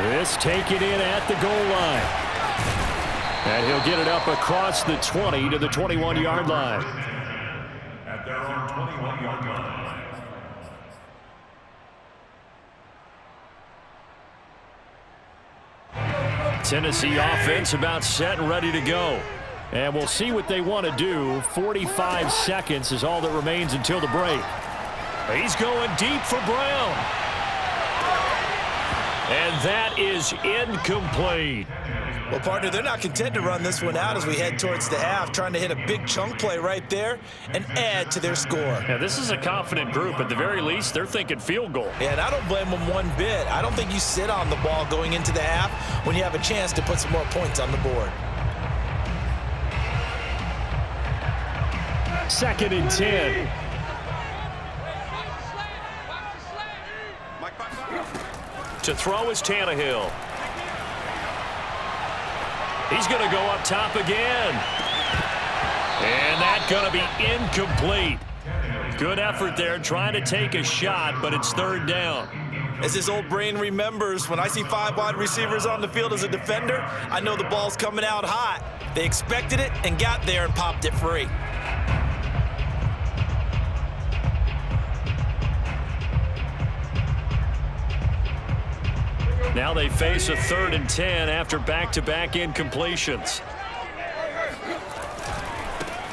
This taken in at the goal line. And he'll get it up across the 20 to the 21-yard line. At their own 21-yard line. Tennessee offense about set and ready to go. And we'll see what they want to do. 45 seconds is all that remains until the break. He's going deep for Brown. And that is incomplete. Well, partner, they're not content to run this one out as we head towards the half, trying to hit a big chunk play right there and add to their score. Yeah, this is a confident group. At the very least, they're thinking field goal. Yeah, and I don't blame them one bit. I don't think you sit on the ball going into the half when you have a chance to put some more points on the board. 2nd and 10. To throw is Tannehill. He's going to go up top again. And that's going to be incomplete. Good effort there trying to take a shot, but it's 3rd down. As his old brain remembers, when I see 5 wide receivers on the field as a defender, I know the ball's coming out hot. They expected it and got there and popped it free. Now they face a 3rd and 10 after back-to-back incompletions.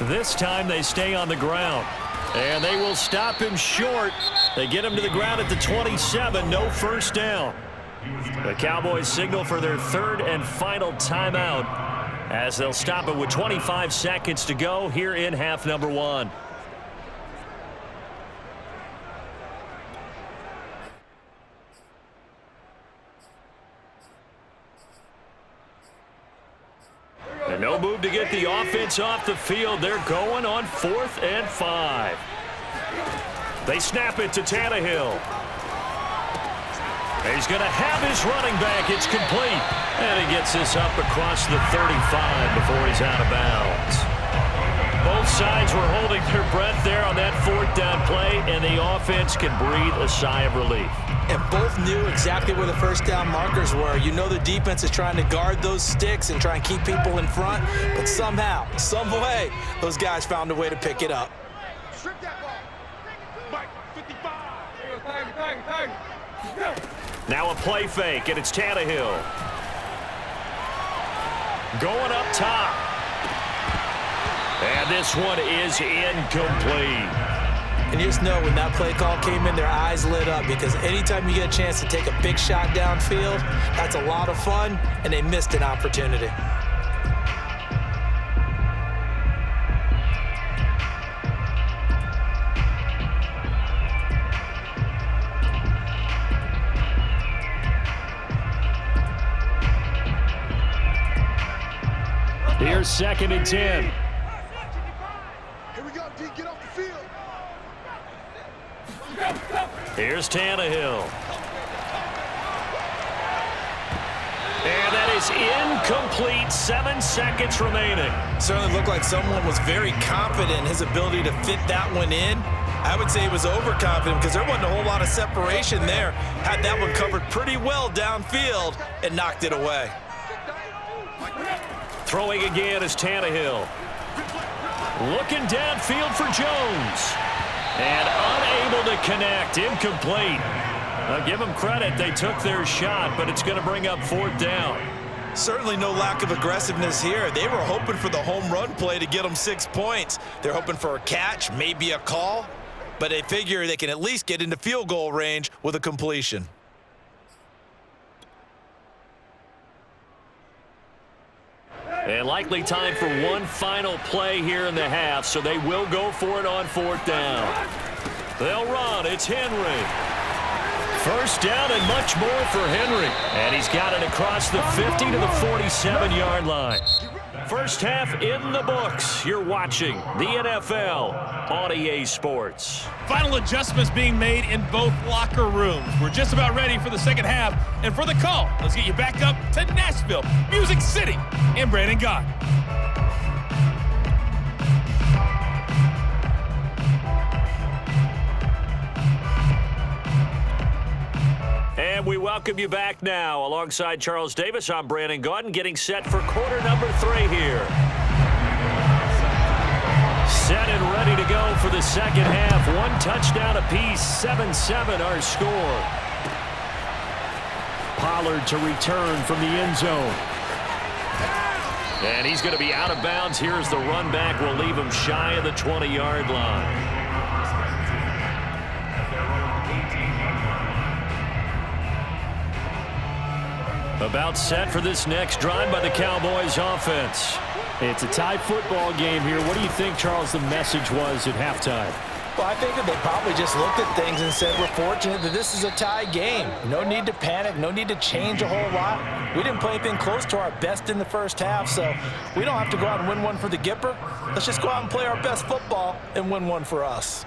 This time they stay on the ground. And they will stop him short. They get him to the ground at the 27. No first down. The Cowboys signal for their 3rd and final timeout as they'll stop it with 25 seconds to go here in half number 1. And no move to get the offense off the field. They're going on 4th and 5. They snap it to Tannehill. He's going to have his running back. It's complete. And he gets this up across the 35 before he's out of bounds. Both sides were holding their breath there on that 4th down play, and the offense can breathe a sigh of relief. And both knew exactly where the first down markers were. You know the defense is trying to guard those sticks and try and keep people in front, but somehow, some way, those guys found a way to pick it up. Strip that ball. Mike, 55. Now a play fake, and it's Tannehill. Going up top. And this one is incomplete. And you just know when that play call came in, their eyes lit up, because anytime you get a chance to take a big shot downfield, that's a lot of fun, and they missed an opportunity. Here's 2nd and 10. Here we go, D. Get off the field. Here's Tannehill. And that is incomplete. 7 seconds remaining. Certainly looked like someone was very confident in his ability to fit that one in. I would say he was overconfident because there wasn't a whole lot of separation there. Had that one covered pretty well downfield and knocked it away. Throwing again is Tannehill. Looking downfield for Jones. And unable to connect. Incomplete. Now give them credit. They took their shot, but it's going to bring up 4th down. Certainly no lack of aggressiveness here. They were hoping for the home run play to get them 6 points. They're hoping for a catch, maybe a call, but they figure they can at least get into field goal range with a completion. And likely time for one final play here in the half, so they will go for it on 4th down. They'll run. It's Henry. First down and much more for Henry. And he's got it across the 50 to the 47-yard line. First half in the books. You're watching the NFL on EA Sports. Final adjustments being made in both locker rooms. We're just about ready for the second half. And for the call, let's get you back up to Nashville, Music City, and Brandon Gott. And And we welcome you back now. Alongside Charles Davis, I'm Brandon Gaudin, getting set for quarter number 3 here. Set and ready to go for the second half. 1 touchdown apiece, 7-7 our score. Pollard to return from the end zone. And he's going to be out of bounds here as the run back will leave him shy of the 20-yard line. About set for this next drive by the Cowboys offense. It's a tie football game here. What do you think, Charles, the message was at halftime? Well, I think that they probably just looked at things and said, we're fortunate that this is a tie game. No need to panic, no need to change a whole lot. We didn't play anything close to our best in the first half, so we don't have to go out and win one for the Gipper. Let's just go out and play our best football and win one for us.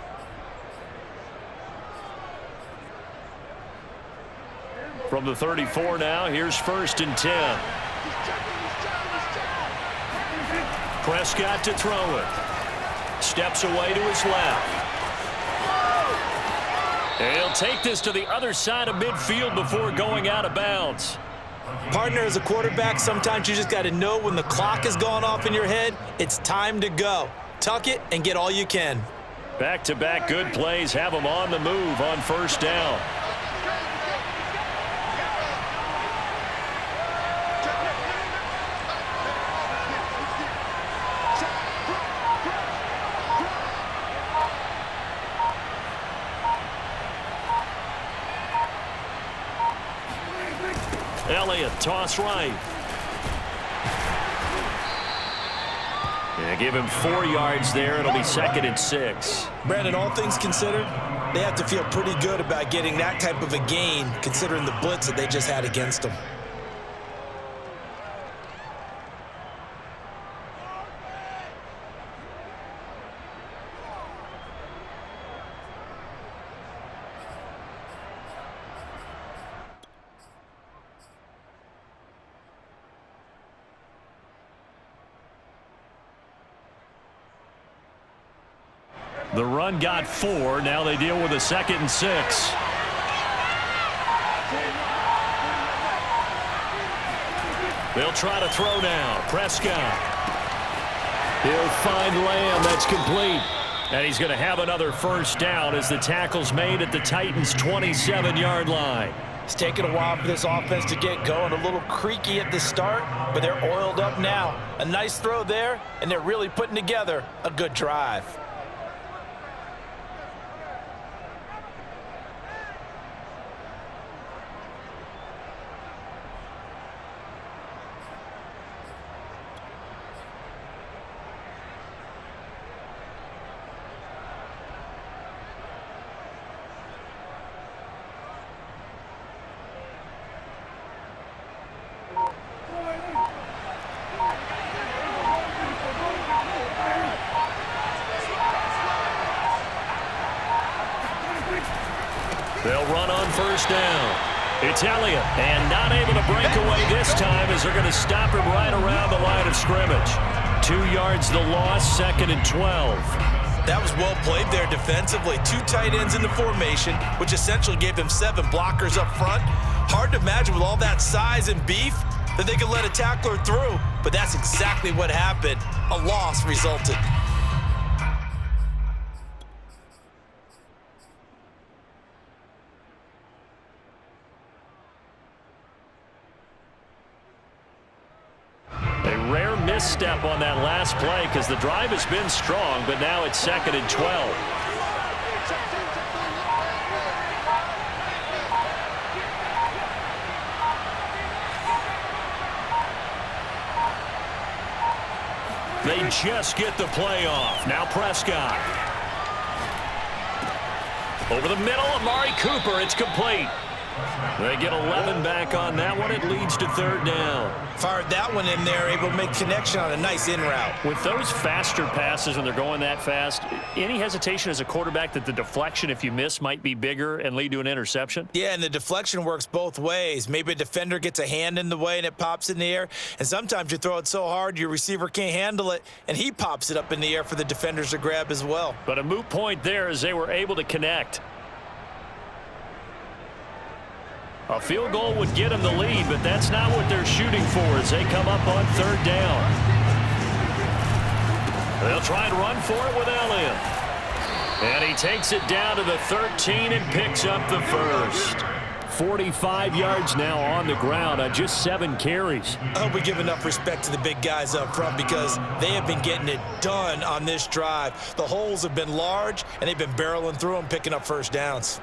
From the 34 now, here's 1st and 10. Prescott to throw it. Steps away to his left. He'll take this to the other side of midfield before going out of bounds. Partner, as a quarterback, sometimes you just got to know when the clock is going off in your head, it's time to go. Tuck it and get all you can. Back-to-back good plays have him on the move on 1st down. Elliott, toss right. Yeah, give him 4 yards there. It'll be 2nd and 6. Brandon, all things considered, they have to feel pretty good about getting that type of a gain, considering the blitz that they just had against them. The run got 4. Now they deal with a 2nd and 6. They'll try to throw now. Prescott. He'll find Lamb. That's complete. And he's going to have another 1st down as the tackle's made at the Titans' 27-yard line. It's taken a while for this offense to get going. A little creaky at the start, but they're oiled up now. A nice throw there, and they're really putting together a good drive. They'll run on 1st down. It's Elliott, and not able to break away this time as they're going to stop him right around the line of scrimmage. 2 yards the loss, 2nd and 12. That was well played there defensively. 2 tight ends in the formation, which essentially gave them 7 blockers up front. Hard to imagine with all that size and beef that they could let a tackler through, but that's exactly what happened. A loss resulted. Misstep on that last play because the drive has been strong, but now it's 2nd and 12. They just get the play off. Now Prescott. Over the middle, Amari Cooper. It's complete. They get 11 back on that one. It leads to 3rd down. Fired that one in there, able to make connection on a nice in route. With those faster passes when they're going that fast, any hesitation as a quarterback that the deflection, if you miss, might be bigger and lead to an interception? Yeah, and the deflection works both ways. Maybe a defender gets a hand in the way and it pops in the air, and sometimes you throw it so hard your receiver can't handle it, and he pops it up in the air for the defenders to grab as well. But a moot point there as they were able to connect. A field goal would get them the lead, but that's not what they're shooting for as they come up on third down. They'll try and run for it with Elliott. And he takes it down to the 13 and picks up the first. 45 yards now on the ground on just 7 carries. I hope we give enough respect to the big guys up front because they have been getting it done on this drive. The holes have been large, and they've been barreling through them, picking up first downs.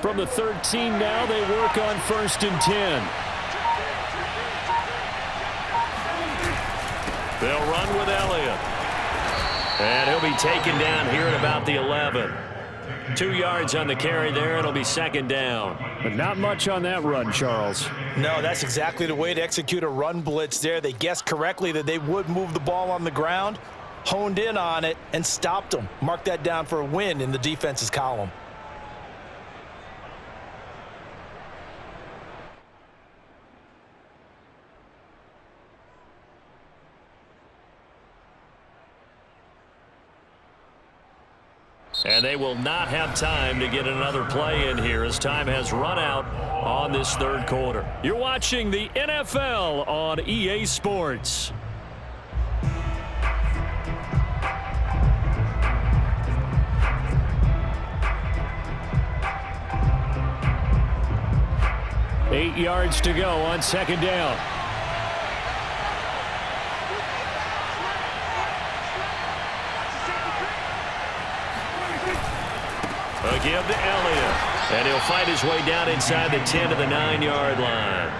From the 13 now, they work on 1st and 10. They'll run with Elliott. And he'll be taken down here at about the 11. 2 yards on the carry there. It'll be 2nd down. But not much on that run, Charles. No, that's exactly the way to execute a run blitz there. They guessed correctly that they would move the ball on the ground, honed in on it, and stopped them. Mark that down for a win in the defense's column. And they will not have time to get another play in here as time has run out on this 3rd quarter. You're watching the NFL on EA Sports. Eight yards to go on 2nd down. A give to Elliott, and he'll fight his way down inside the 10 to the 9-yard line.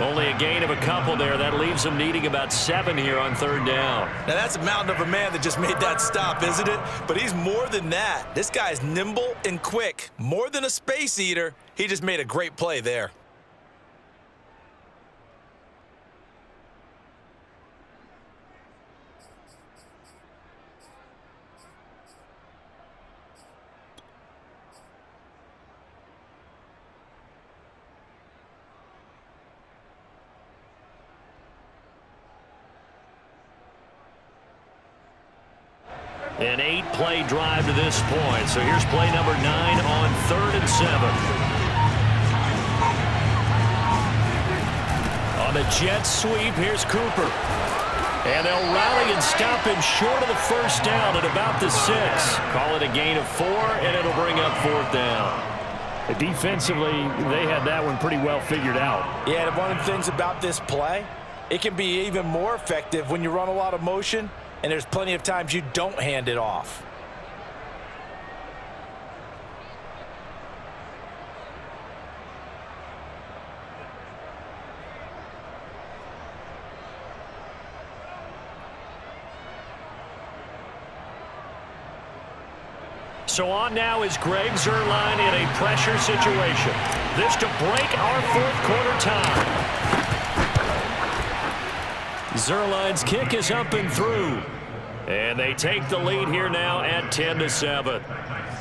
Only a gain of a couple there. That leaves him needing about 7 here on 3rd down. Now, that's a mountain of a man that just made that stop, isn't it? But he's more than that. This guy's nimble and quick. More than a space eater. He just made a great play there. An 8-play drive to this point. So here's play number 9 on 3rd and 7. On the jet sweep, here's Cooper. And they'll rally and stop him short of the 1st down at about the 6. Call it a gain of 4, and it'll bring up 4th down. Defensively, they had that one pretty well figured out. Yeah, and one of the things about this play, it can be even more effective when you run a lot of motion, and there's plenty of times you don't hand it off. So on now is Greg Zuerlein in a pressure situation. This to break our 4th quarter tie. Zuerlein's kick is up and through. And they take the lead here now at 10-7.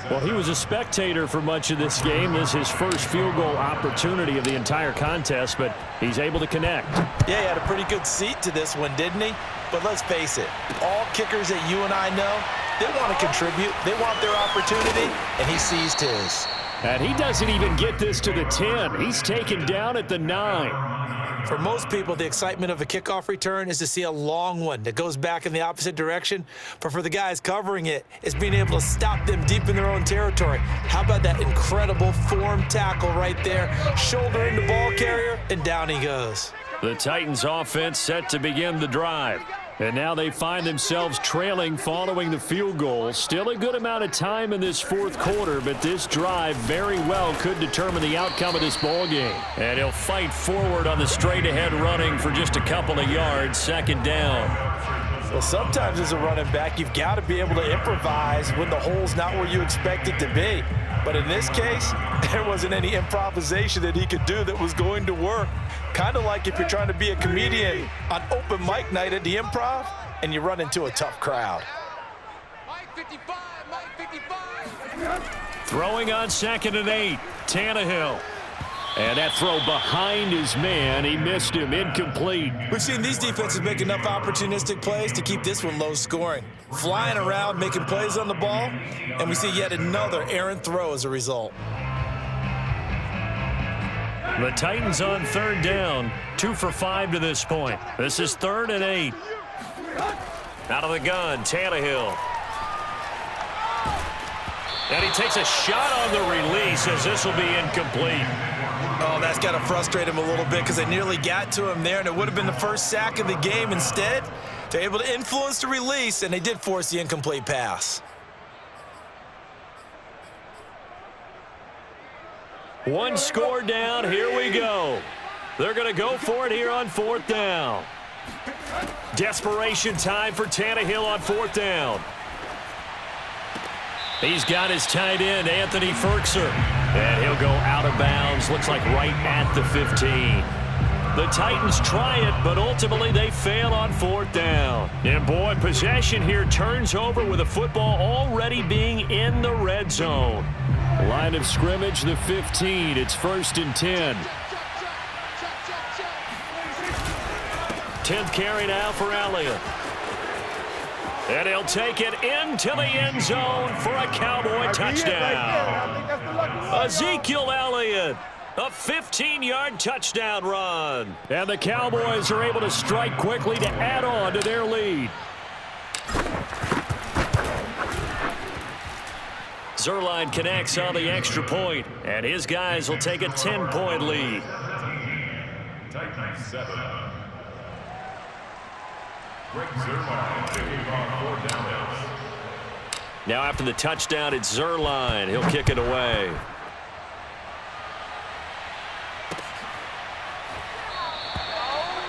Well, he was a spectator for much of this game. This is his first field goal opportunity of the entire contest, but he's able to connect. Yeah, he had a pretty good seat to this one, didn't he? But let's face it, all kickers that you and I know, they want to contribute. They want their opportunity, and he seized his. And he doesn't even get this to the 10. He's taken down at the 9. For most people, the excitement of a kickoff return is to see a long one that goes back in the opposite direction. But for the guys covering it, it's being able to stop them deep in their own territory. How about that incredible form tackle right there? Shoulder in the ball carrier, and down he goes. The Titans offense set to begin the drive. And now they find themselves trailing following the field goal. Still a good amount of time in this 4th quarter, but this drive very well could determine the outcome of this ball game. And he'll fight forward on the straight-ahead running for just a couple of yards, 2nd down. Well, sometimes as a running back, you've got to be able to improvise when the hole's not where you expect it to be. But in this case, there wasn't any improvisation that he could do that was going to work. Kind of like if you're trying to be a comedian on open mic night at the Improv and you run into a tough crowd. Mike 55, Mike 55. Throwing on 2nd and 8, Tannehill. And that throw behind his man, he missed him, incomplete. We've seen these defenses make enough opportunistic plays to keep this one low scoring. Flying around, making plays on the ball, and we see yet another errant throw as a result. The Titans on 3rd down, 2 for 5 to this point. This is 3rd and 8. Out of the gun, Tannehill. And he takes a shot on the release as this will be incomplete. Oh, that's got to frustrate him a little bit because they nearly got to him there, and it would have been the first sack of the game. Instead, they're able to influence the release, and they did force the incomplete pass. One score down, here we go. They're going to go for it here on 4th down. Desperation time for Tannehill on 4th down. He's got his tight end, Anthony Ferkser. And he'll go out of bounds, looks like right at the 15. The Titans try it, but ultimately they fail on 4th down. And boy, possession here turns over with the football already being in the red zone. Line of scrimmage, the 15. It's 1st and 10. 10th carry now for Elliott. And he'll take it into the end zone for a Cowboy touchdown. Ezekiel Elliott, a 15-yard touchdown run. And the Cowboys are able to strike quickly to add on to their lead. Zerline connects on the extra point, and his guys will take a 10-point lead. Titans 7. Greg Zerline taking on 4 downs. Now after the touchdown, it's Zerline. He'll kick it away.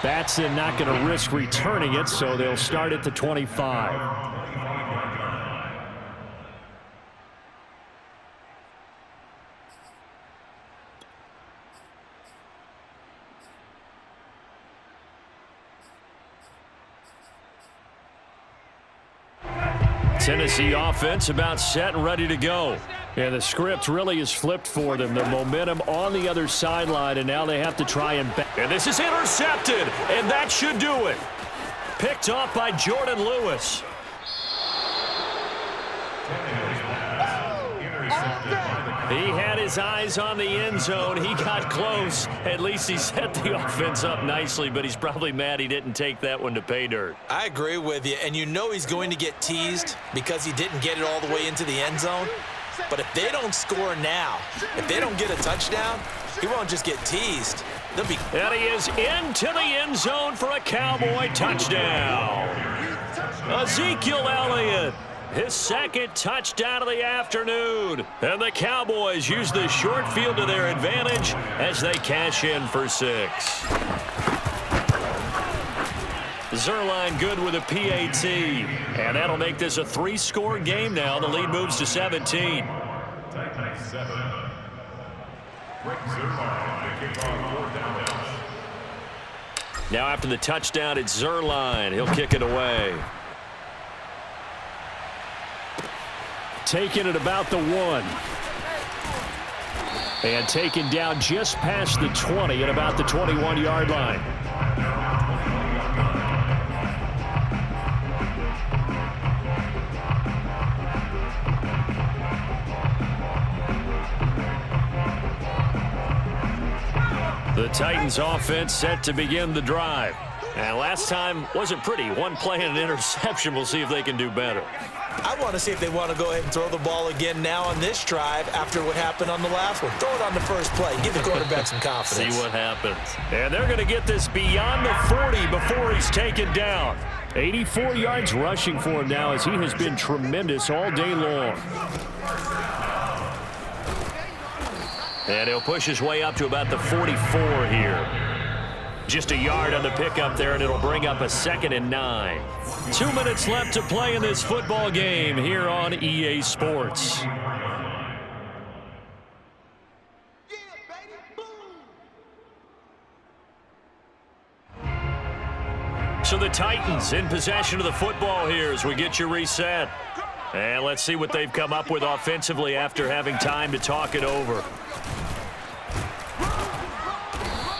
Batson not going to risk returning it, so they'll start at the 25. Tennessee offense about set and ready to go. And the script really is flipped for them. The momentum on the other sideline, and now they have to try and back. And this is intercepted, and that should do it. Picked off by Jordan Lewis. He had his eyes on the end zone. He got close. At least he set the offense up nicely, but he's probably mad he didn't take that one to pay dirt. I agree with you, and you know he's going to get teased because he didn't get it all the way into the end zone. But if they don't score now, if they don't get a touchdown, he won't just get teased. They'll be. And he is into the end zone for a Cowboy touchdown. Ezekiel Elliott, his second touchdown of the afternoon. And the Cowboys use the short field to their advantage as they cash in for 6. Zerline good with a PAT. And that'll make this a 3-score game now. The lead moves to 17. Titans 7. Greg Zerline taking on 4 downs. Now after the touchdown, it's Zerline. He'll kick it away. Taken at about the 1. And taken down just past the 20 at about the 21-yard line. The Titans offense set to begin the drive. And last time wasn't pretty. One play and an interception. We'll see if they can do better. I want to see if they want to go ahead and throw the ball again now on this drive after what happened on the last one. Throw it on the first play. Give the quarterback some confidence. See what happens. And they're going to get this beyond the 40 before he's taken down. 84 yards rushing for him now as he has been tremendous all day long. And he'll push his way up to about the 44 here. Just a yard on the pickup there, and it'll bring up a 2nd and 9. 2 minutes left to play in this football game here on EA Sports. So the Titans in possession of the football here as we get you reset. And let's see what they've come up with offensively after having time to talk it over.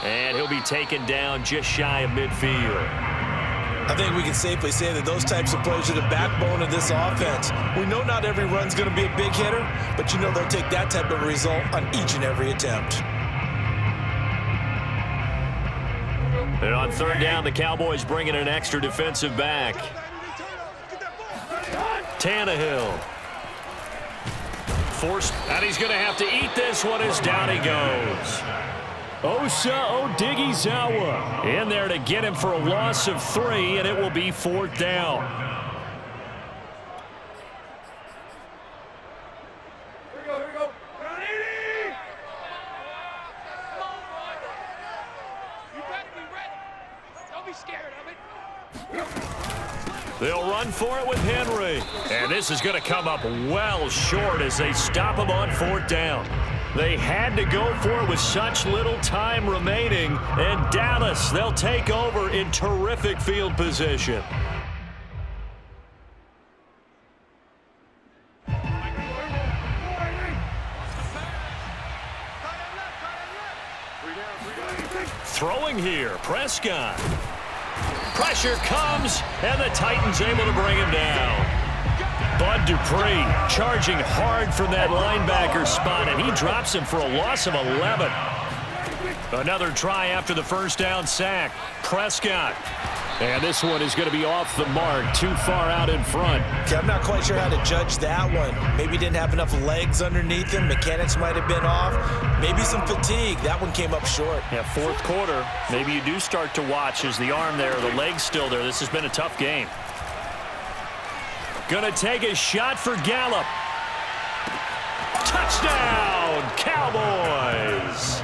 And he'll be taken down just shy of midfield. I think we can safely say that those types of plays are the backbone of this offense. We know not every run's going to be a big hitter, but you know they'll take that type of result on each and every attempt. And on third down, the Cowboys bring in an extra defensive back. Tannehill. Forced, and he's going to have to eat this one as down he goes. Osa Odighizuwa in there to get him for a loss of 3, and it will be fourth down. They'll run for it with Henry. And this is going to come up well short as they stop him on fourth down. They had to go for it with such little time remaining. And Dallas, they'll take over in terrific field position. Throwing here, Prescott. Pressure comes, and the Titans able to bring him down. Bud Dupree charging hard from that linebacker spot, and he drops him for a loss of 11. Another try after the first down sack. Prescott. And this one is going to be off the mark, too far out in front. Okay, I'm not quite sure how to judge that one. Maybe he didn't have enough legs underneath him. Mechanics might have been off. Maybe some fatigue. That one came up short. Yeah, fourth quarter, maybe you do start to watch as the arm there, the leg's still there. This has been a tough game. Going to take a shot for Gallup. Touchdown, Cowboys!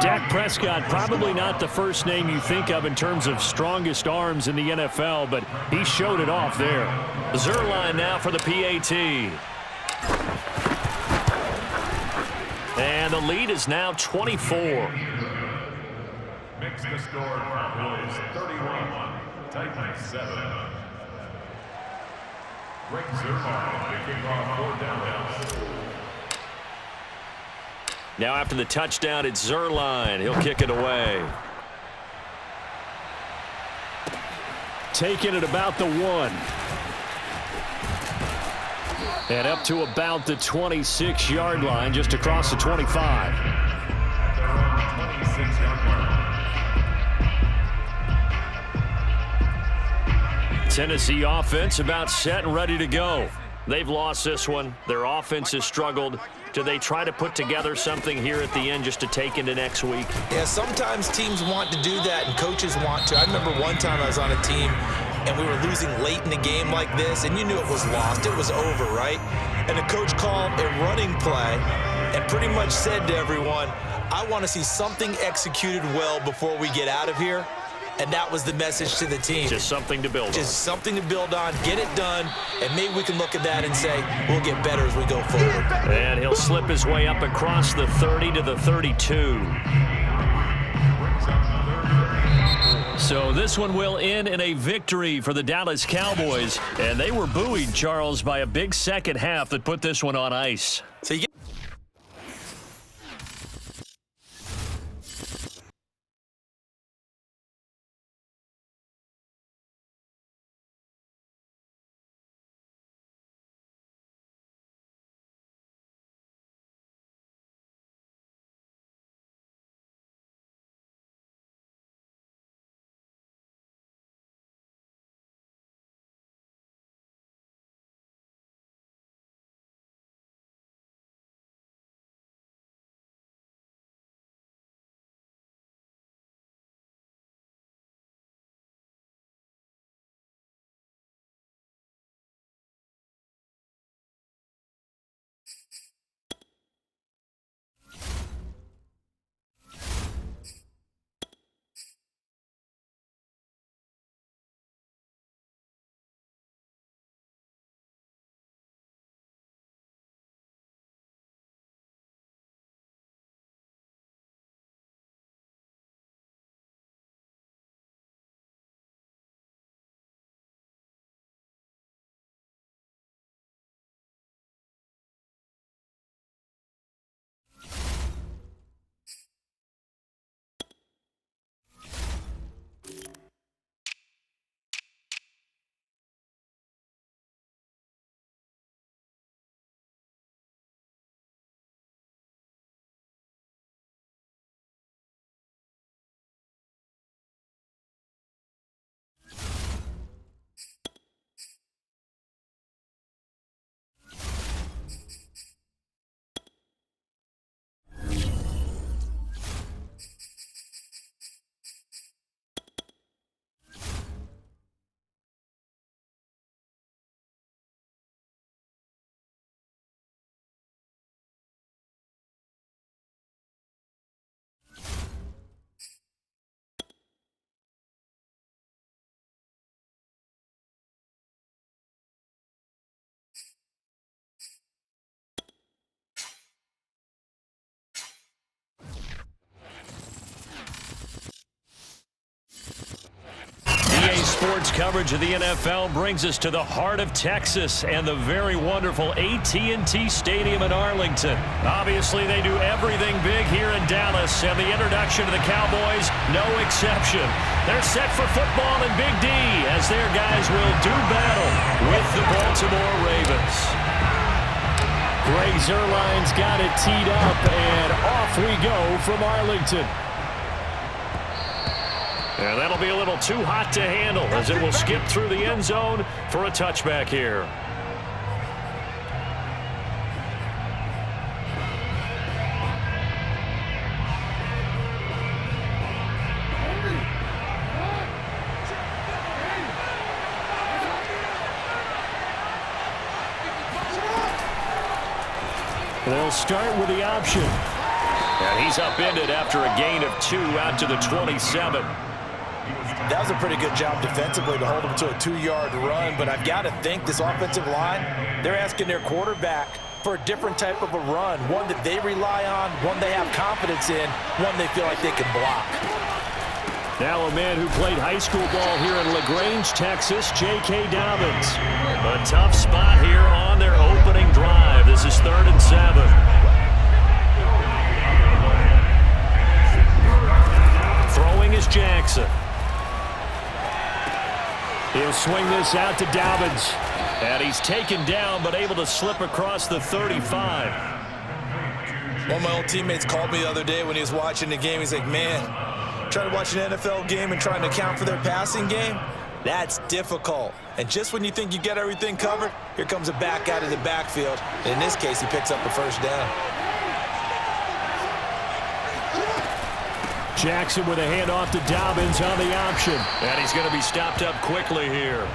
Dak Prescott, probably not the first name you think of in terms of strongest arms in the NFL, but he showed it off there. Zerline now for the PAT. And the lead is now 24. Makes the score Cowboys 31, Titans 7. Greg Zerline, the kickoff for Dallas. Now after the touchdown, it's Zerline. He'll kick it away. Taking it about the 1. And up to about the 26-yard line, just across the 25. Tennessee offense about set and ready to go. They've lost this one. Their offense has struggled. Do they try to put together something here at the end just to take into next week? Yeah, sometimes teams want to do that and coaches want to. I remember one time I was on a team and we were losing late in the game like this, and you knew it was lost. It was over, right? And the coach called a running play and pretty much said to everyone, I want to see something executed well before we get out of here. And that was the message to the team. Just something to build on. Just something to build on, get it done, and maybe we can look at that and say, we'll get better as we go forward. And he'll slip his way up across the 30 to the 32. So this one will end in a victory for the Dallas Cowboys. And they were buoyed, Charles, by a big second half that put this one on ice. So you get coverage of the NFL brings us to the heart of Texas and the very wonderful AT&T Stadium in Arlington. Obviously, they do everything big here in Dallas, and the introduction to the Cowboys, no exception. They're set for football in Big D as their guys will do battle with the Baltimore Ravens. Greg Zuerlein's got it teed up, and off we go from Arlington. And that'll be a little too hot to handle as it will skip through the end zone for a touchback here. They'll start with the option. And he's upended after a gain of 2 out to the 27. That was a pretty good job defensively to hold him to a 2-yard run, but I've got to think this offensive line, they're asking their quarterback for a different type of a run, one that they rely on, one they have confidence in, one they feel like they can block. Now a man who played high school ball here in LaGrange, Texas, J.K. Dobbins. A tough spot here on their opening drive. This is 3rd and 7. Throwing is Jackson. He'll swing this out to Dobbins. And he's taken down but able to slip across the 35. One of my old teammates called me the other day when he was watching the game. He's like, man, trying to watch an NFL game and trying to account for their passing game, that's difficult. And just when you think you get everything covered, here comes a back out of the backfield. And in this case, he picks up the first down. Jackson with a handoff to Dobbins on the option. And he's going to be stopped up quickly here.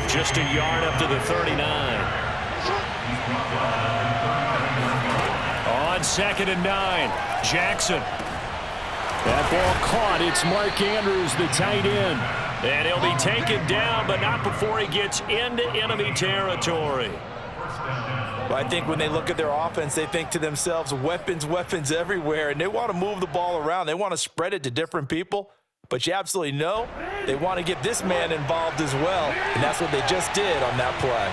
Just a yard up to the 39. On 2nd and 9, Jackson. That ball caught. It's Mark Andrews, the tight end. And he'll be taken down, but not before he gets into enemy territory. Well, I think when they look at their offense, they think to themselves, weapons, weapons everywhere, and they want to move the ball around. They want to spread it to different people, but you absolutely know they want to get this man involved as well, and that's what they just did on that play.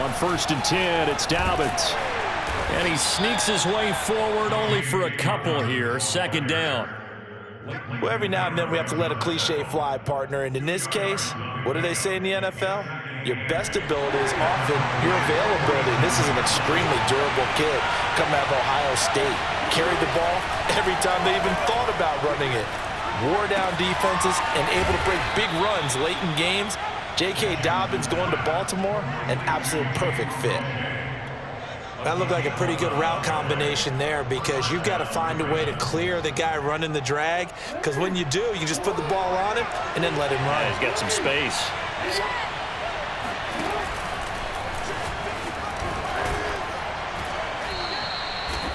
On 1st and 10, it's Dobbins. And he sneaks his way forward only for a couple here. 2nd down. Well, every now and then we have to let a cliche fly, partner, and in this case, what do they say in the NFL? Your best ability is often your availability. And this is an extremely durable kid coming out of Ohio State. Carried the ball every time they even thought about running it. Wore down defenses and able to break big runs late in games. J.K. Dobbins going to Baltimore, an absolute perfect fit. That looked like a pretty good route combination there because you've got to find a way to clear the guy running the drag, because when you do, you just put the ball on him and then let him run. Yeah, he's got some space.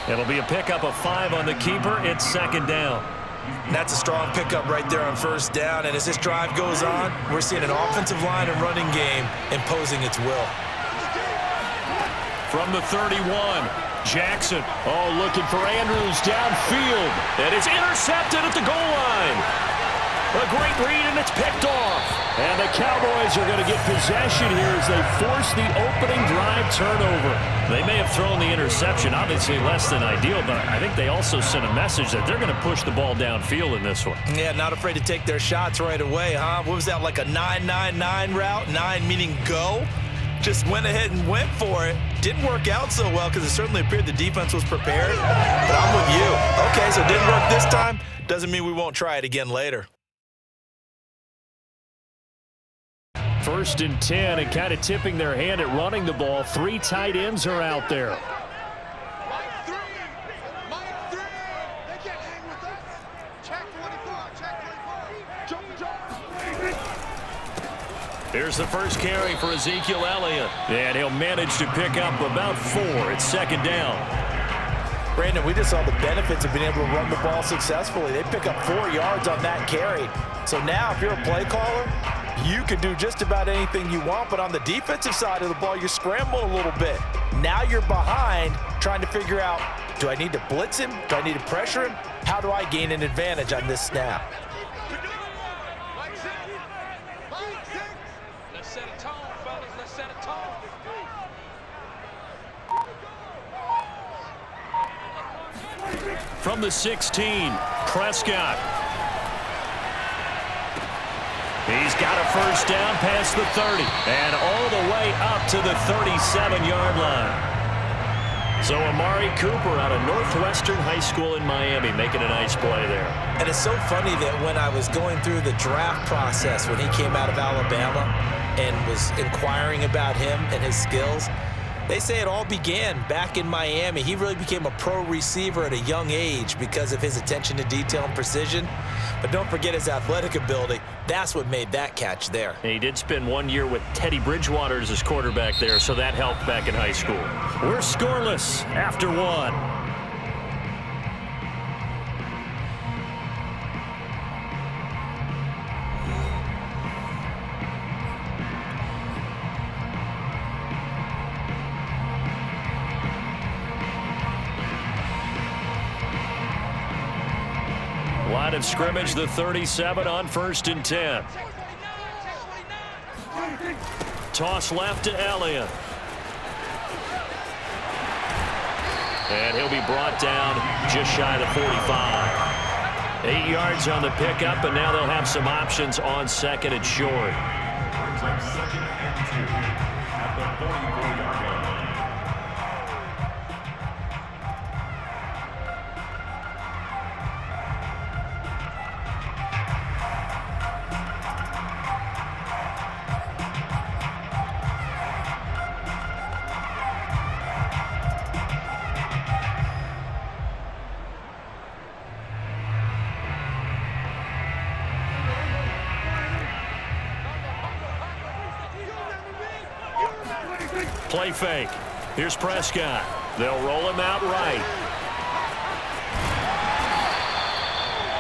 It'll be a pickup of 5 on the keeper. It's 2nd down. That's a strong pickup right there on 1st down, and as this drive goes on, we're seeing an offensive line and running game imposing its will. From the 31, Jackson. Oh, looking for Andrews downfield. And it's intercepted at the goal line. A great read, and it's picked off. And the Cowboys are going to get possession here as they force the opening drive turnover. They may have thrown the interception, obviously less than ideal, but I think they also sent a message that they're going to push the ball downfield in this one. Yeah, not afraid to take their shots right away, huh? What was that, like a 9-9-9 route? 9 meaning go? Just went ahead and went for it. Didn't work out so well because it certainly appeared the defense was prepared. But I'm with you. Okay, so it didn't work this time. Doesn't mean we won't try it again later. 1st and 10, and kind of tipping their hand at running the ball. 3 tight ends are out there. Mike 3. They can't hang with us. Check 24. Jump. Here's the first carry for Ezekiel Elliott. And he'll manage to pick up about 4. It's 2nd down. Brandon, we just saw the benefits of being able to run the ball successfully. They pick up 4 yards on that carry. So now if you're a play caller, you can do just about anything you want, but on the defensive side of the ball, you're scrambling a little bit. Now you're behind trying to figure out, do I need to blitz him? Do I need to pressure him? How do I gain an advantage on this snap? set a tone, fellas. Let's set a tone. From the 16, Prescott. He's got a first down past the 30 and all the way up to the 37-yard line. So Amari Cooper out of Northwestern High School in Miami making a nice play there. And it's so funny that when I was going through the draft process when he came out of Alabama and was inquiring about him and his skills, they say it all began back in Miami. He really became a pro receiver at a young age because of his attention to detail and precision. But don't forget his athletic ability. That's what made that catch there. And he did spend 1 year with Teddy Bridgewater as his quarterback there, so that helped back in high school. We're scoreless after one. Line of scrimmage, the 37 on 1st and 10. Toss left to Elliott. And he'll be brought down just shy of the 45. 8 yards on the pickup, and now they'll have some options on 2nd and short. Brings up 2nd and 2 at the 44-yard line. Play fake. Here's Prescott. They'll roll him out right.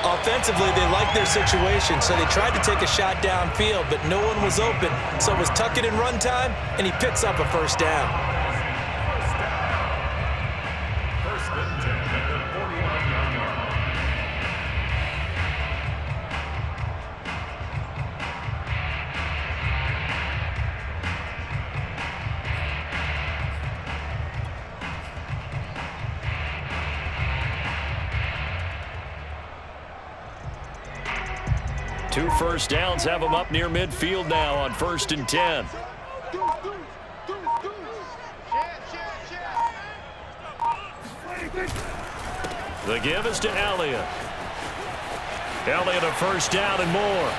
Offensively, they liked their situation, so they tried to take a shot downfield, but no one was open. So it was tuck it and run time, and he picks up a first down. First and 10 at the 41-yard line. Two first downs have them up near midfield now on 1st and 10. The give is to Elliott. Elliott a first down and more.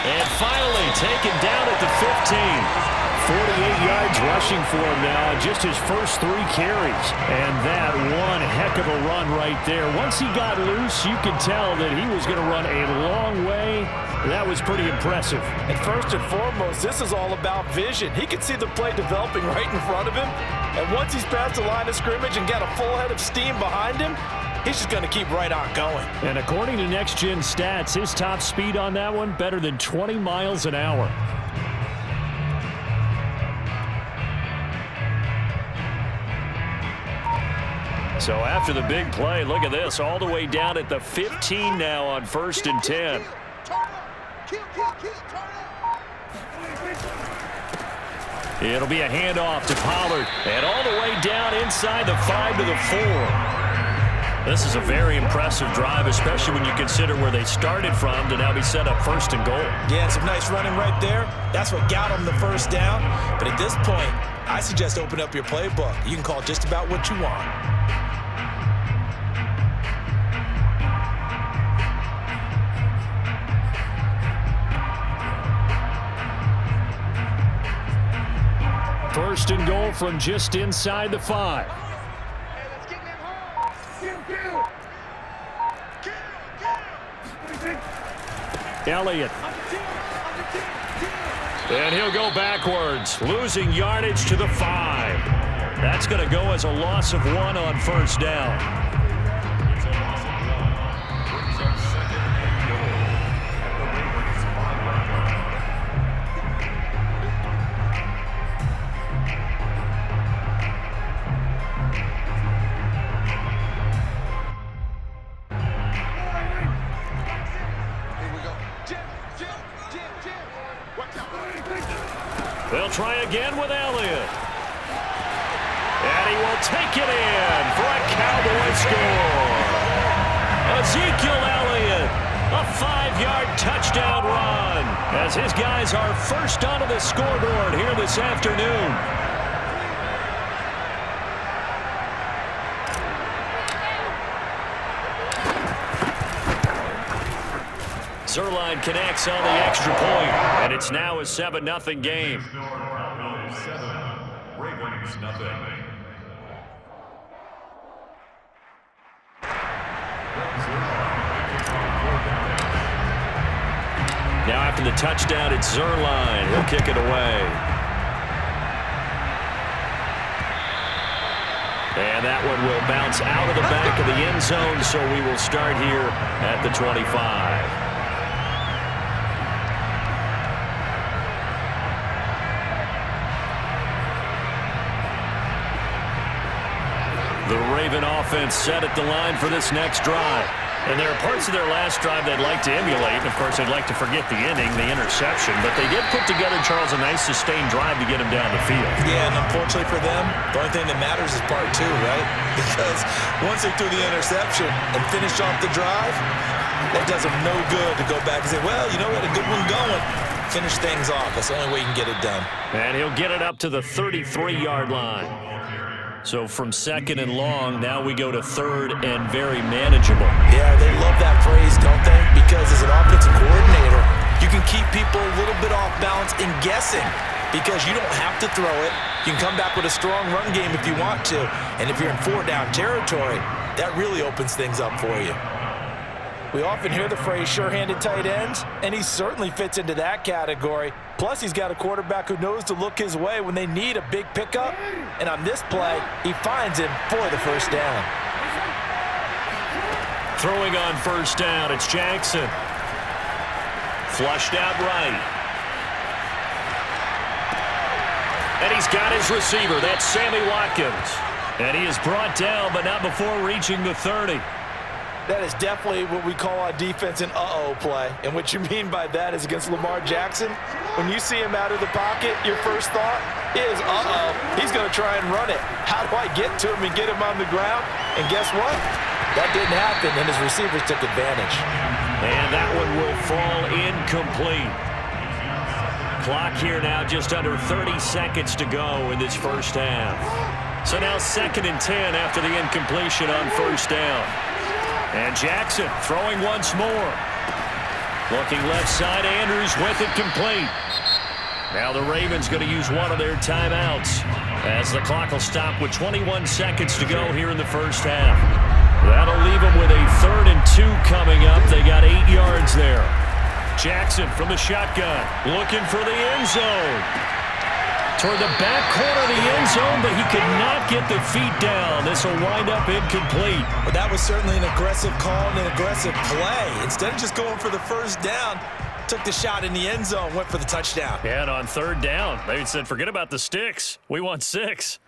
And finally taken down at the 15. 48 yards rushing for him now, just his first 3 carries. And that one heck of a run right there. Once he got loose, you could tell that he was going to run a long way. That was pretty impressive. And first and foremost, this is all about vision. He could see the play developing right in front of him. And once he's past the line of scrimmage and got a full head of steam behind him, he's just going to keep right on going. And according to Next Gen Stats, his top speed on that one, better than 20 miles an hour. So after the big play, look at this, all the way down at the 15 now on 1st and 10. It'll be a handoff to Pollard, and all the way down inside the 5 to the 4. This is a very impressive drive, especially when you consider where they started from to now be set up 1st and goal. Yeah, some nice running right there. That's what got them the first down. But at this point, I suggest open up your playbook. You can call just about what you want. First and goal from just inside the 5. Elliott. And he'll go backwards, losing yardage to the 5. That's going to go as a loss of 1 on 1st down. It's a loss of 1. Brings up 2nd and goal at the Ravens' 5-yard line. Here we go. Jim. Watch out. They'll try again with Elliott. And he will take it in for a Cowboy score. Ezekiel Elliott, a 5-yard touchdown run, as his guys are first onto the scoreboard here this afternoon. Zerline connects on the extra point, and it's now a 7-0 game. Ravens nothing. Now after the touchdown, it's Zerline. He'll kick it away. And that one will bounce out of the back of the end zone, so we will start here at the 25. The Raven offense set at the line for this next drive. And there are parts of their last drive they'd like to emulate. And, of course, they'd like to forget the inning, the interception. But they did put together, Charles, a nice sustained drive to get him down the field. Yeah, and unfortunately for them, the only thing that matters is part 2, right? Because once they threw the interception and finished off the drive, that does them no good to go back and say, well, you know, we had a good one going. Finish things off. That's the only way you can get it done. And he'll get it up to the 33-yard line. So from 2nd and long, now we go to 3rd and very manageable. Yeah, they love that phrase, don't they? Because as an offensive coordinator, you can keep people a little bit off balance in guessing because you don't have to throw it. You can come back with a strong run game if you want to. And if you're in 4-down territory, that really opens things up for you. We often hear the phrase sure-handed tight ends, and he certainly fits into that category. Plus, he's got a quarterback who knows to look his way when they need a big pickup. And on this play, he finds him for the first down. Throwing on first down, it's Jackson. Flushed out right. And he's got his receiver. That's Sammy Watkins. And he is brought down, but not before reaching the 30. That is definitely what we call on defense an uh-oh play. And what you mean by that is against Lamar Jackson, when you see him out of the pocket, your first thought is, uh-oh, he's going to try and run it. How do I get to him and get him on the ground? And guess what? That didn't happen, and his receivers took advantage. And that one will fall incomplete. Clock here now just under 30 seconds to go in this first half. So now 2nd and 10 after the incompletion on first down. And Jackson throwing once more. Looking left side, Andrews with it complete. Now the Ravens going to use one of their timeouts as the clock will stop with 21 seconds to go here in the first half. That'll leave them with a 3rd and 2 coming up. They got 8 yards there. Jackson from the shotgun looking for the end zone. Toward the back corner of the end zone, but he could not get the feet down. This will wind up incomplete. But that was certainly an aggressive call and an aggressive play. Instead of just going for the first down, took the shot in the end zone, went for the touchdown. And on 3rd down, they said, forget about the sticks. We want 6.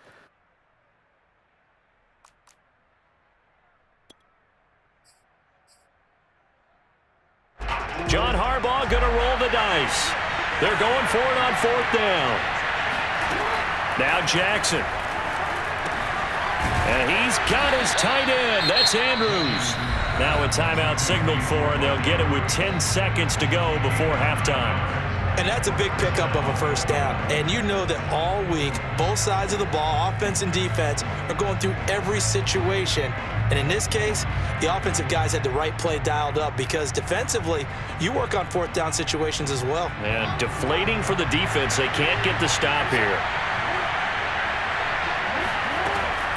John Harbaugh going to roll the dice. They're going for it on 4th down. Now Jackson. And he's got his tight end. That's Andrews. Now a timeout signaled for, and they'll get it with 10 seconds to go before halftime. And that's a big pickup of a first down. And you know that all week, both sides of the ball, offense and defense, are going through every situation. And in this case, the offensive guys had the right play dialed up because defensively, you work on 4th down situations as well. And deflating for the defense. They can't get the stop here.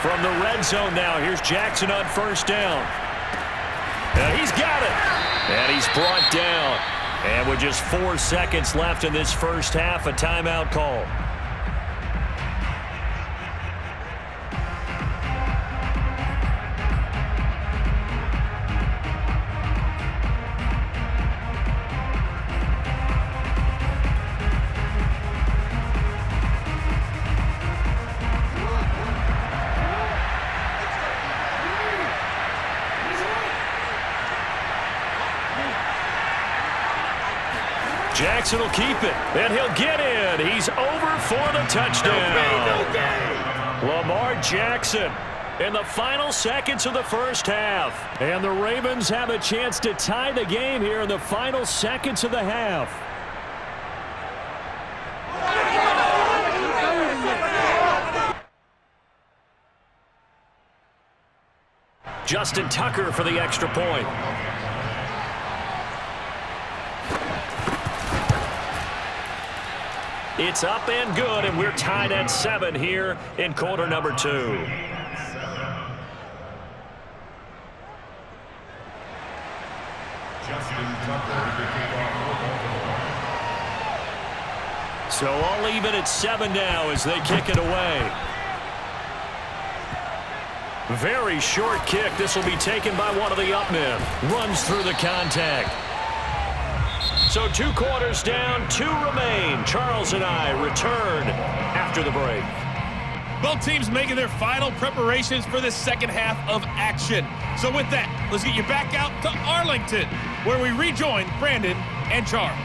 From the red zone now, here's Jackson on first down. And he's got it. And he's brought down. And with just 4 seconds left in this first half, a timeout call. Jackson will keep it, and he'll get in. He's over for the touchdown. Lamar Jackson in the final seconds of the first half. And the Ravens have a chance to tie the game here in the final seconds of the half. Justin Tucker for the extra point. It's up and good, and we're tied at 7 here in quarter number 2. So all even at 7 now as they kick it away. Very short kick. This will be taken by one of the up men. Runs through the contact. So 2 quarters down, 2 remain. Charles and I return after the break. Both teams making their final preparations for the second half of action. So with that, let's get you back out to Arlington, where we rejoin Brandon and Charles.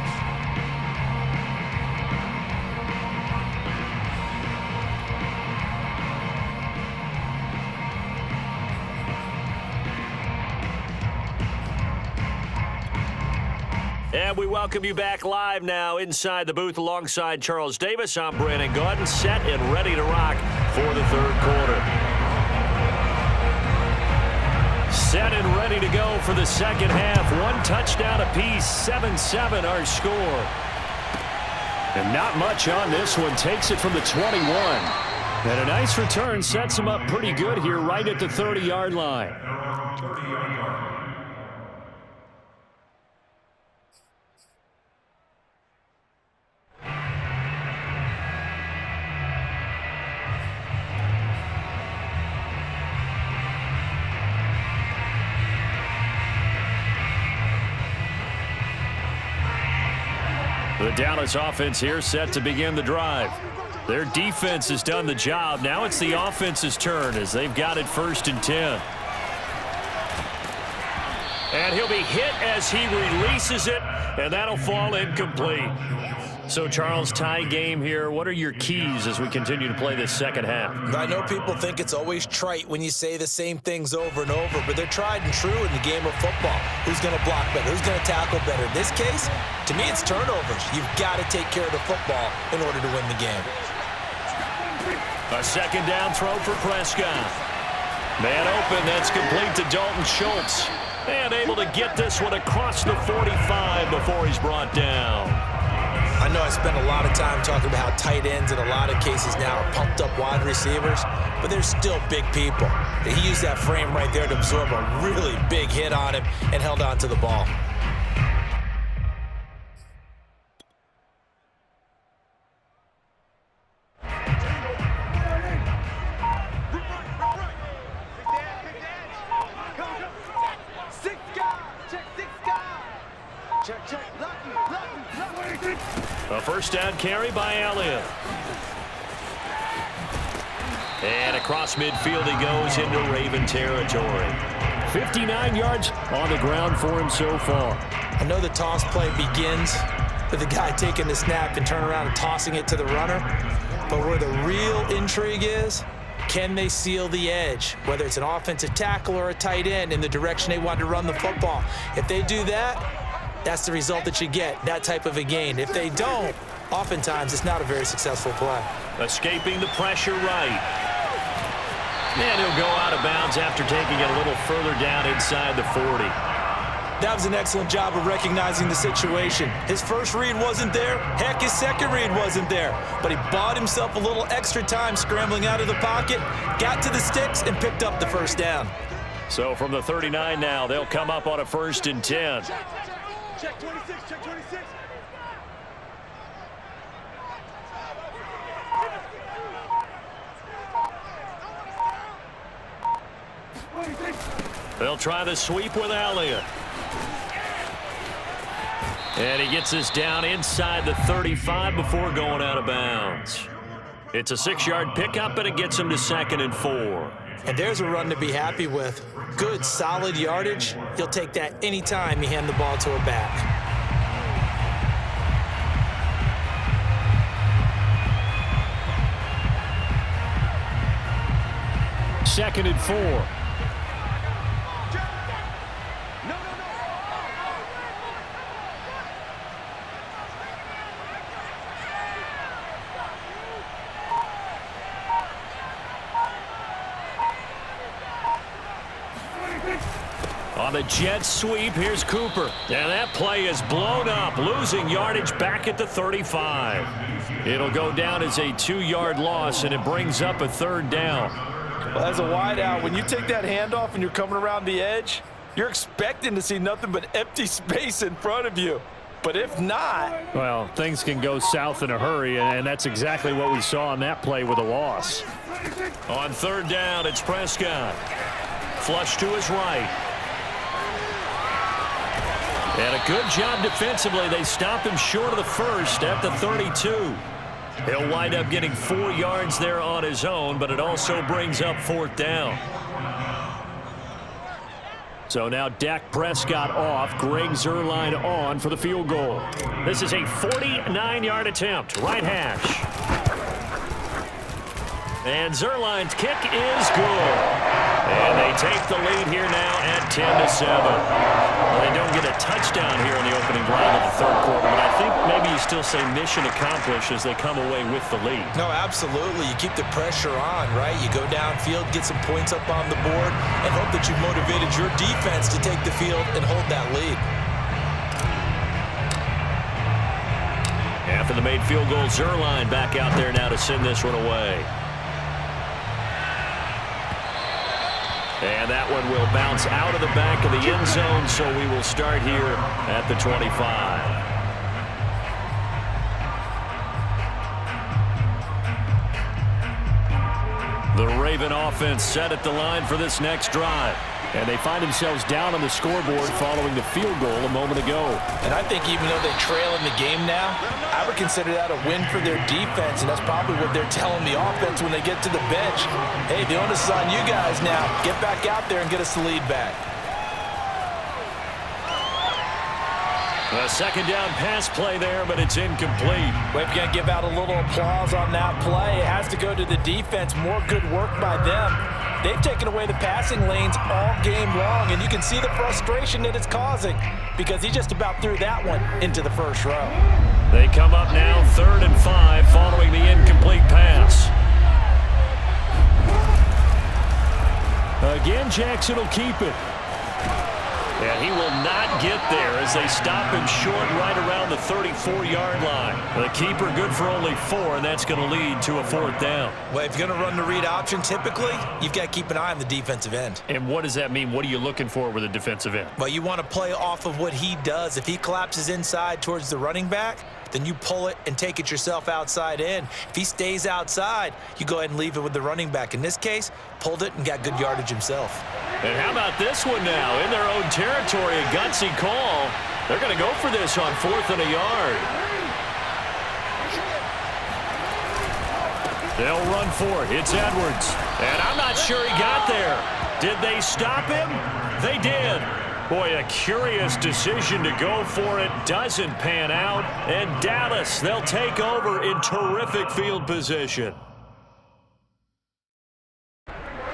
And we welcome you back live now inside the booth alongside Charles Davis. I'm Brandon Gaudin, set and ready to rock for the third quarter. Set and ready to go for the second half. 1 touchdown apiece, 7-7 our score. And not much on this one. Takes it from the 21. And a nice return sets him up pretty good here right at the 30-yard line. The Dallas offense here set to begin the drive. Their defense has done the job. Now it's the offense's turn as they've got it 1st and 10. And he'll be hit as he releases it, and that'll fall incomplete. So, Charles, tie game here. What are your keys as we continue to play this second half? I know people think it's always trite when you say the same things over and over, but they're tried and true in the game of football. Who's going to block better? Who's going to tackle better? In this case, to me, it's turnovers. You've got to take care of the football in order to win the game. A second down throw for Prescott. Man open, that's complete to Dalton Schultz. And able to get this one across the 45 before he's brought down. I know I spent a lot of time talking about how tight ends in a lot of cases now are pumped up wide receivers, but they're still big people. He used that frame right there to absorb a really big hit on him and held on to the ball. A first down carry by Elliott. And across midfield he goes into Raven territory. 59 yards on the ground for him so far. I know the toss play begins with the guy taking the snap and turning around and tossing it to the runner. But where the real intrigue is, can they seal the edge? Whether it's an offensive tackle or a tight end in the direction they want to run the football. If they do that, that's the result that you get, that type of a gain. If they don't, oftentimes it's not a very successful play. Escaping the pressure right. And he'll go out of bounds after taking it a little further down inside the 40. That was an excellent job of recognizing the situation. His first read wasn't there. Heck, his second read wasn't there. But he bought himself a little extra time scrambling out of the pocket, got to the sticks, and picked up the first down. So from the 39 now, they'll come up on a 1st and 10. Check 26, check 26. They'll try the sweep with Elliott. And he gets this down inside the 35 before going out of bounds. It's a 6-yard pickup, and it gets him to 2nd and 4. And there's a run to be happy with. Good, solid yardage. You'll take that anytime you hand the ball to a back. 2nd and 4. On the jet sweep, here's Cooper. And that play is blown up, losing yardage back at the 35. It'll go down as a 2-yard loss, and it brings up a 3rd down. Well, as a wideout, when you take that handoff and you're coming around the edge, you're expecting to see nothing but empty space in front of you. But if not... Well, things can go south in a hurry, and that's exactly what we saw on that play with a loss. On 3rd down, it's Prescott. Flush to his right. And a good job defensively. They stop him short of the 1st at the 32. He'll wind up getting 4 yards there on his own, but it also brings up 4th down. So now Dak Prescott off, Greg Zuerlein on for the field goal. This is a 49-yard attempt, right hash. And Zuerlein's kick is good. And they take the lead here now at 10-7. Well, they don't get a touchdown here in the opening drive of the 3rd quarter, but I think maybe you still say mission accomplished as they come away with the lead. No, absolutely. You keep the pressure on, right? You go downfield, get some points up on the board, and hope that you've motivated your defense to take the field and hold that lead. After the made field goal, Zuerlein back out there now to send this one away. And that one will bounce out of the back of the end zone, so we will start here at the 25. The Raven offense set at the line for this next drive. And they find themselves down on the scoreboard following the field goal a moment ago. And I think even though they trail in the game now, I would consider that a win for their defense, and that's probably what they're telling the offense when they get to the bench. Hey, the onus is on you guys now. Get back out there and get us the lead back. A 2nd down pass play there, but it's incomplete. We're going to give out a little applause on that play. It has to go to the defense. More good work by them. They've taken away the passing lanes all game long, and you can see the frustration that it's causing because he just about threw that one into the 1st row. They come up now 3rd and 5 following the incomplete pass. Again, Jackson will keep it. And he will not get there as they stop him short right around the 34-yard line. The keeper good for only 4, and that's going to lead to a 4th down. Well, if you're going to run the read option, typically, you've got to keep an eye on the defensive end. And what does that mean? What are you looking for with a defensive end? Well, you want to play off of what he does. If he collapses inside towards the running back, then you pull it and take it yourself outside in. If he stays outside, you go ahead and leave it with the running back. In this case, pulled it and got good yardage himself. And how about this one now? In their own territory, a gutsy call. They're going to go for this on 4th and a yard. They'll run for it. It's Edwards. And I'm not sure he got there. Did they stop him? They did. Boy, a curious decision to go for it. Doesn't pan out. And Dallas, they'll take over in terrific field position.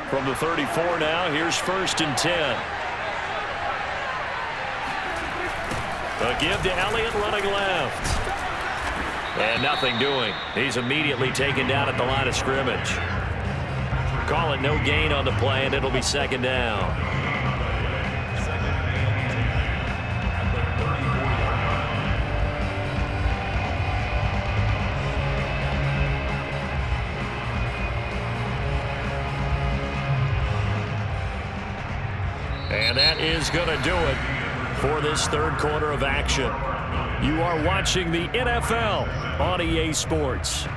From the 34 now, here's 1st and 10. A give to Elliott running left. And nothing doing. He's immediately taken down at the line of scrimmage. Call it no gain on the play, and it'll be 2nd down. And that is going to do it for this 3rd quarter of action. You are watching the NFL on EA Sports.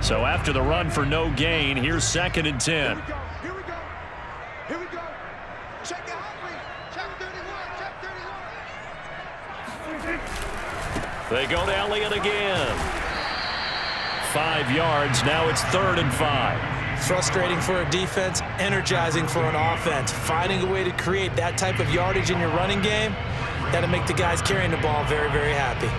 So after the run for no gain, here's 2nd and 10. Here we go. Here we go. Check it out. Check 31. Check 31. They go to Elliott again. 5 yards. Now it's 3rd and 5. Frustrating for a defense, energizing for an offense. Finding a way to create that type of yardage in your running game, that'll make the guys carrying the ball very, very happy.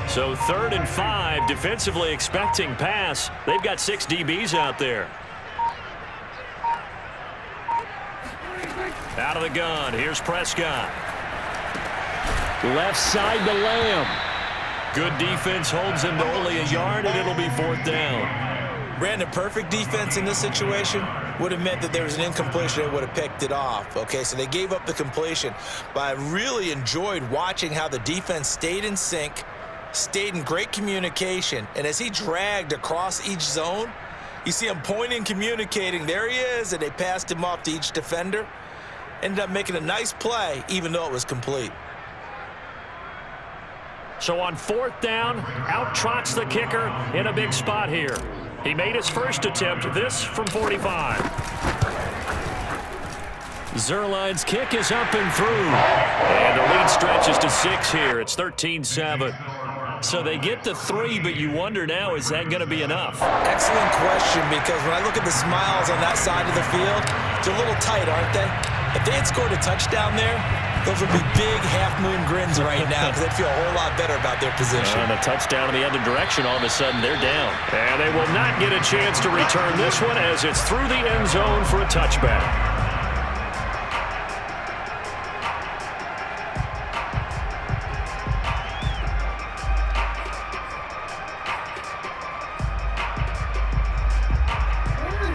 So 3rd and 5, defensively expecting pass. They've got 6 DBs out there. Out of the gun, here's Prescott. Left side to Lamb. Good defense holds him to only a yard, and it'll be 4th down. Brandon, perfect defense in this situation would have meant that there was an incompletion. They would have picked it off. Okay, so they gave up the completion. But I really enjoyed watching how the defense stayed in sync, stayed in great communication, and as he dragged across each zone, you see him pointing, communicating. There he is, and they passed him off to each defender. Ended up making a nice play, even though it was complete. So on 4th down, out trots the kicker in a big spot here. He made his first attempt, this from 45. Zerline's kick is up and through. And the lead stretches to 6 here. It's 13-7. So they get to 3, but you wonder now, is that going to be enough? Excellent question, because when I look at the smiles on that side of the field, they're a little tight, aren't they? If they had scored a touchdown there, those would be big half-moon grins right now, because they'd feel a whole lot better about their position. And a touchdown in the other direction, all of a sudden they're down. And they will not get a chance to return this one as it's through the end zone for a touchback.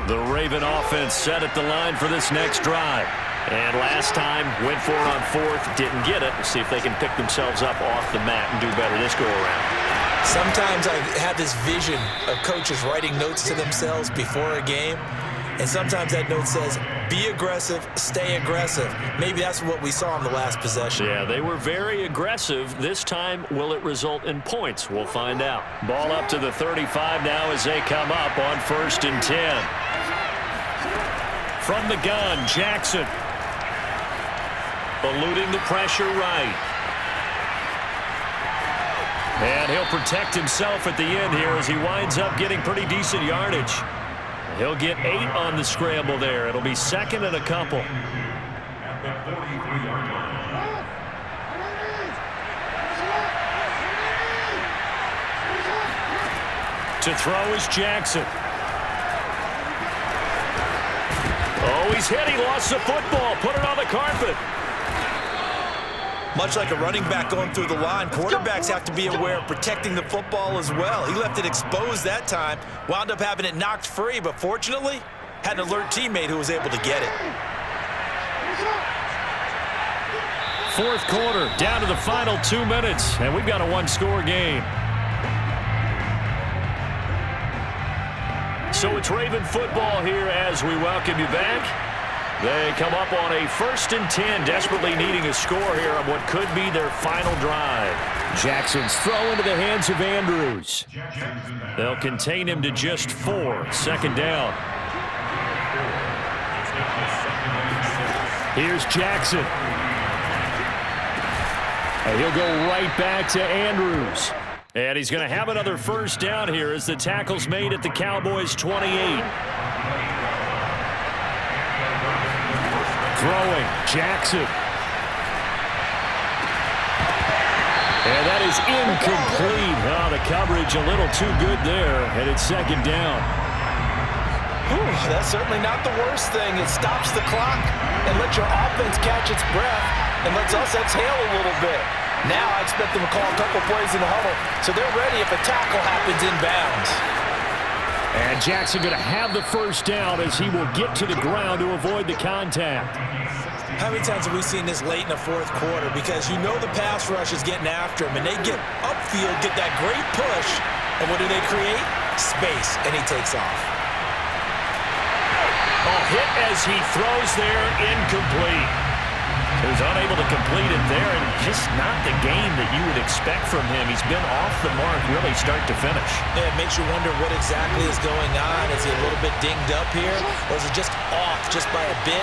The Raven offense set at the line for this next drive. And last time, went for it on 4th, didn't get it. Let's see if they can pick themselves up off the mat and do better this go-around. Sometimes I have this vision of coaches writing notes to themselves before a game, and sometimes that note says, be aggressive, stay aggressive. Maybe that's what we saw in the last possession. Yeah, they were very aggressive. This time, will it result in points? We'll find out. Ball up to the 35 now as they come up on 1st and 10. From the gun, Jackson. Eluding the pressure right. And he'll protect himself at the end here as he winds up getting pretty decent yardage. He'll get 8 on the scramble there. It'll be 2nd and a couple. At the 43-yard line. To throw is Jackson. Oh, he's hit. He lost the football. Put it on the carpet. Much like a running back going through the line, quarterbacks have to be aware of protecting the football as well. He left it exposed that time, wound up having it knocked free, but fortunately, had an alert teammate who was able to get it. 4th quarter, down to the final 2 minutes, and we've got a 1-score game. So it's Raven football here as we welcome you back. They come up on a 1st and 10, desperately needing a score here on what could be their final drive. Jackson's throw into the hands of Andrews. They'll contain him to just 4. 2nd down. Here's Jackson. And he'll go right back to Andrews. And he's going to have another 1st down here as the tackle's made at the Cowboys' 28. Throwing, Jackson. And that is incomplete. Oh, the coverage a little too good there, and it's 2nd down. Whew, that's certainly not the worst thing. It stops the clock and lets your offense catch its breath and lets us exhale a little bit. Now I expect them to call a couple plays in the huddle so they're ready if a tackle happens inbounds. And Jackson going to have the 1st down as he will get to the ground to avoid the contact. How many times have we seen this late in the 4th quarter? Because you know the pass rush is getting after him, and they get upfield, get that great push, and what do they create? Space, and he takes off. Oh, hit as he throws there, incomplete. He was unable to complete it there, and just not the game that you would expect from him. He's been off the mark really start to finish. Yeah, it makes you wonder what exactly is going on. Is he a little bit dinged up here, or is it just off just by a bit?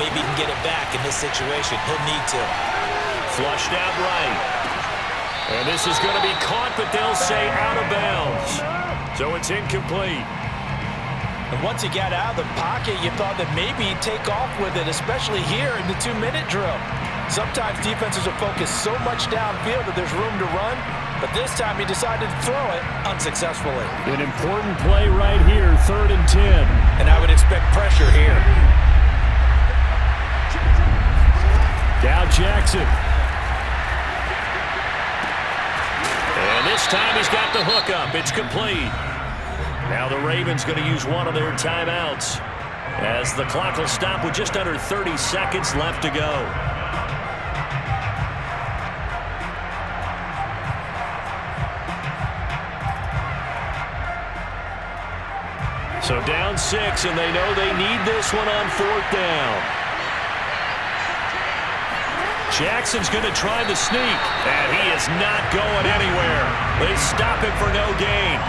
Maybe he can get it back in this situation. He'll need to. Flushed out right. And this is going to be caught, but they'll say out of bounds. So it's incomplete. And once he got out of the pocket, you thought that maybe he'd take off with it, especially here in the 2-minute drill. Sometimes defenses will focus so much downfield that there's room to run, but this time he decided to throw it unsuccessfully. An important play right here, 3rd and 10. And I would expect pressure here. Dow Jackson. And this time he's got the hook up. It's complete. Now the Ravens going to use one of their timeouts as the clock will stop with just under 30 seconds left to go. So down 6, and they know they need this one on 4th down. Jackson's going to try the sneak, and he is not going anywhere. They stop him for no gain.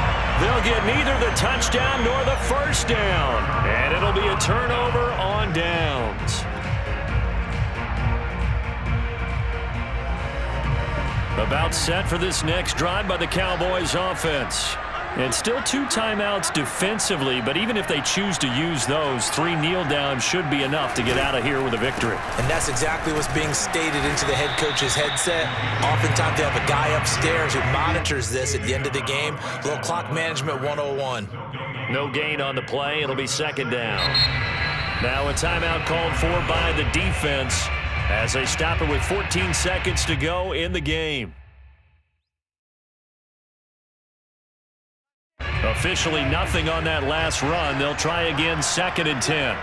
They'll get neither the touchdown nor the first down, and it'll be a turnover on downs. About set for this next drive by the Cowboys offense. And still 2 timeouts defensively, but even if they choose to use those, 3 kneel downs should be enough to get out of here with a victory. And that's exactly what's being stated into the head coach's headset. Oftentimes they have a guy upstairs who monitors this at the end of the game. Little clock management 101. No gain on the play. It'll be 2nd down. Now a timeout called for by the defense as they stop it with 14 seconds to go in the game. Officially nothing on that last run. They'll try again, 2nd and 10.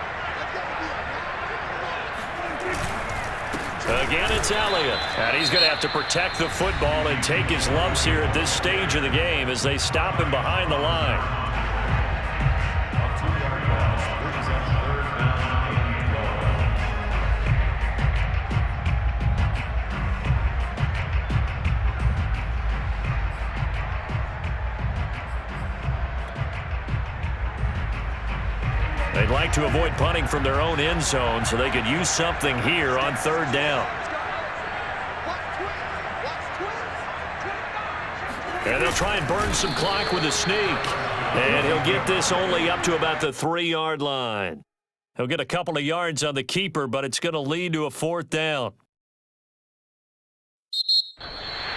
Again, it's Elliott. And he's going to have to protect the football and take his lumps here at this stage of the game as they stop him behind the line. A 2-yard loss brings up 3rd down and 12. They'd like to avoid punting from their own end zone so they could use something here on 3rd down. And they'll try and burn some clock with a sneak. And he'll get this only up to about the 3-yard line. He'll get a couple of yards on the keeper, but it's going to lead to a 4th down.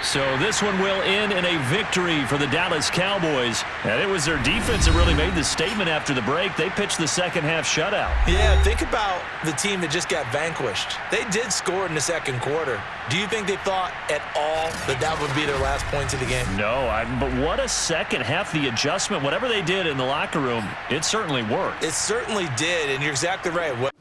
So this one will end in a victory for the Dallas Cowboys. And it was their defense that really made the statement after the break. They pitched the second-half shutout. Yeah, think about the team that just got vanquished. They did score in the 2nd quarter. Do you think they thought at all that that would be their last points of the game? No, but what a second half. The adjustment, whatever they did in the locker room, it certainly worked. It certainly did, and you're exactly right.